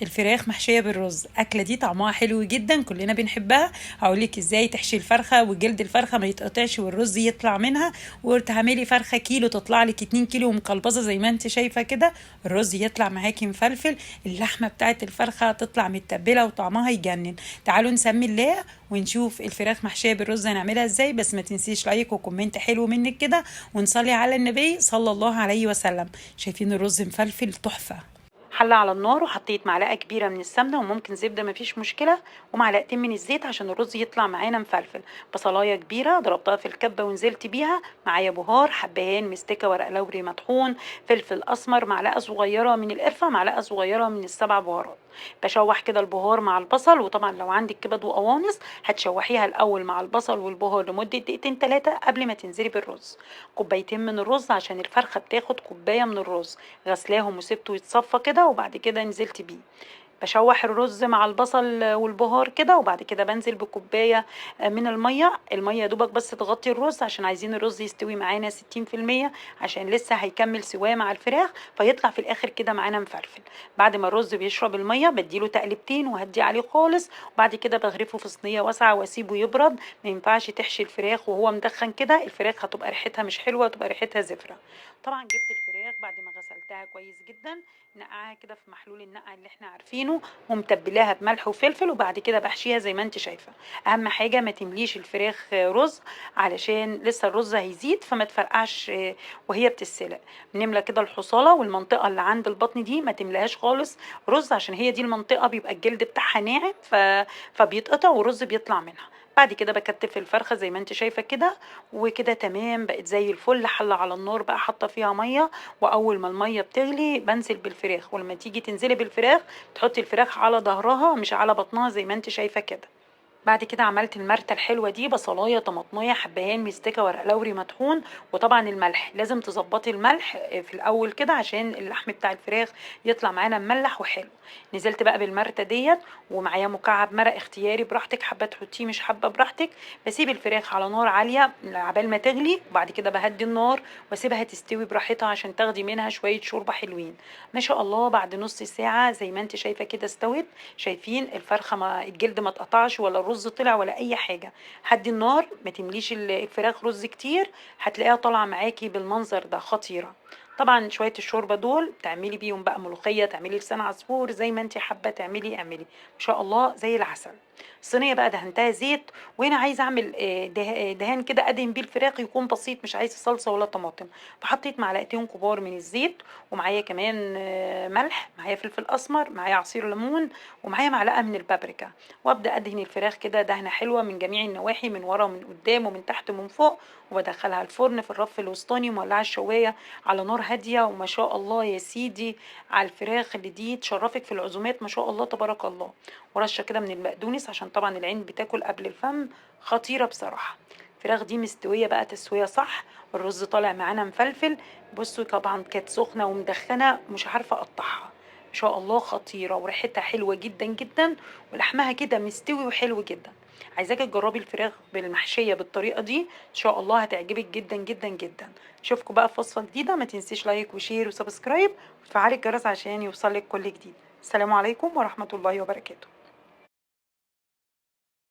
الفراخ محشية بالرز، أكلة دي طعمها حلو جدا كلنا بنحبها. هقولك ازاي تحشي الفرخة وجلد الفرخة ما يتقطعش والرز يطلع منها، وتعملي فرخة كيلو تطلع لك 2 كيلو مقلبصة زي ما انت شايفة كده. الرز يطلع معاكي مفلفل، اللحمة بتاعت الفرخة تطلع متبلة وطعمها يجنن. تعالوا نسمي الله ونشوف الفراخ محشية بالرز هنعملها ازاي. بس ما تنسيش لايك وكومنت حلو منك كده، ونصلي على النبي صلى الله عليه وسلم. شايفين الرز مفلفل تحفة. حلة على النار وحطيت معلقة كبيرة من السمنة وممكن زبدة مفيش مشكلة، ومعلقتين من الزيت عشان الرز يطلع معانا مفلفل. بصلاية كبيرة ضربتها في الكبة ونزلت بيها، معايا بهار، حبهان مستكة، ورق لوري مطحون، فلفل أسمر، معلقة صغيرة من القرفة، معلقة صغيرة من السبع بهارات. بشوح كده البهار مع البصل، وطبعا لو عندك كبد وقوانص هتشوحيها الأول مع البصل والبهار لمدة دقيقتين 3 قبل ما تنزلي بالرز. كوبايتين من الرز عشان الفرخة بتاخد كوباية من الرز. غسلاهم وسبته يتصفى كده وبعد كده نزلت بيه. بشوح الرز مع البصل والبهار كده، وبعد كده بنزل بكوباية من المية دوبك بس تغطي الرز، عشان عايزين الرز يستوي معانا 60%، عشان لسه هيكمل سواه مع الفراخ فيطلع في الآخر كده معانا مفلفل. بعد ما الرز بيشرب المية بديله تقلبتين وهدي عليه خالص، وبعد كده بغرفه في صينية واسعة واسيبه يبرد. ما ينفعش تحشي الفراخ وهو مدخن كده، الفراخ هتبقى ريحتها مش حلوة، هتبقى ريحتها زفرة. طبعا جبت الفراخ بعد ما غسلتها كويس جدا، نقعها كده في محلول النقع اللي احنا عارفينه، ومتبلاها بملح وفلفل، وبعد كده بحشيها زي ما انت شايفه. اهم حاجه ما تمليش الفراخ رز، علشان لسه الرز هيزيد فما تفرقعش وهي بتتسلق. بنملى كده الحصاله والمنطقه اللي عند البطن دي ما تملاهاش خالص رز، عشان هي دي المنطقه بيبقى الجلد بتاعها ناعم فبيتقطع والرز بيطلع منها. بعد كده بكتف الفرخه زي ما انت شايفه كده، وكده تمام بقت زي الفل. حله على النار بقى حاطه فيها ميه، واول ما الميه بتغلي بنزل بالفراخ. ولما تيجي تنزلي بالفراخ تحطي الفراخ على ظهرها مش على بطنها زي ما انت شايفه كده. بعد كده عملت المرتة الحلوة دي، بصلاية، طماطمية، حبهان مستكة، ورق لوري مطحون، وطبعا الملح لازم تظبطي الملح في الأول كده عشان اللحم بتاع الفراخ يطلع معانا مملح وحلو. نزلت بقى بالمرتة ديت، ومعايا مكعب مرق اختياري براحتك، حابة تحطيه مش حابة براحتك. بسيب الفراخ على نار عالية عبال ما تغلي، وبعد كده بهدي النار واسيبها تستوي براحتها عشان تاخدي منها شوية شوربة حلوين. ما شاء الله بعد نص ساعة زي ما انت شايفة كده استوت. شايفين الفرخة ما الجلد ما اتقطعش ولا الرز طلع ولا اي حاجه. هدي النار، ما تمليش الفراخ رز كتير، هتلاقيها طالعه معاكي بالمنظر ده خطيره. طبعا شويه الشوربه دول تعملي بيهم بقى ملوخيه، تعملي لسان عصفور، زي ما انت حابه تعملي اعملي، ما شاء الله زي العسل. الصينيه بقى دهنتها زيت، وهنا عايزه اعمل دهان كده ادهن بيه الفراخ يكون بسيط، مش عايزه صلصه ولا طماطم. فحطيت معلقتين كبار من الزيت، ومعايا كمان ملح، معايا فلفل اسمر، معايا عصير ليمون، ومعايا معلقه من البابريكا. وابدا ادهن الفراخ كده دهنه حلوه من جميع النواحي، من ورا ومن قدام ومن تحت ومن فوق. وبدخلها الفرن في الرف الوسطاني، مولعه الشوايه على نار هاديه. وما شاء الله يا سيدي على الفراخ اللي دي تشرفك في العزومات، ما شاء الله تبارك الله. ورشه كده من البقدونس عشان طبعا العين بتاكل قبل الفم، خطيره بصراحه. الفراخ دي مستويه بقى تسويه صح، الرز طالع معانا مفلفل. بصوا طبعا كانت سخنه ومدخنه مش عارفه اقطعها. ما شاء الله خطيره وريحتها حلوه جدا جدا، ولحمها كده مستوي وحلو جدا. عايزاكي تجربي الفراخ بالمحشيه بالطريقه دي، ان شاء الله هتعجبك جدا جدا جدا. اشوفكم بقى في وصفه جديده، ما تنسيش لايك وشير وسبسكرايب وتفعلي الجرس عشان يوصلك كل جديد. السلام عليكم ورحمه الله وبركاته.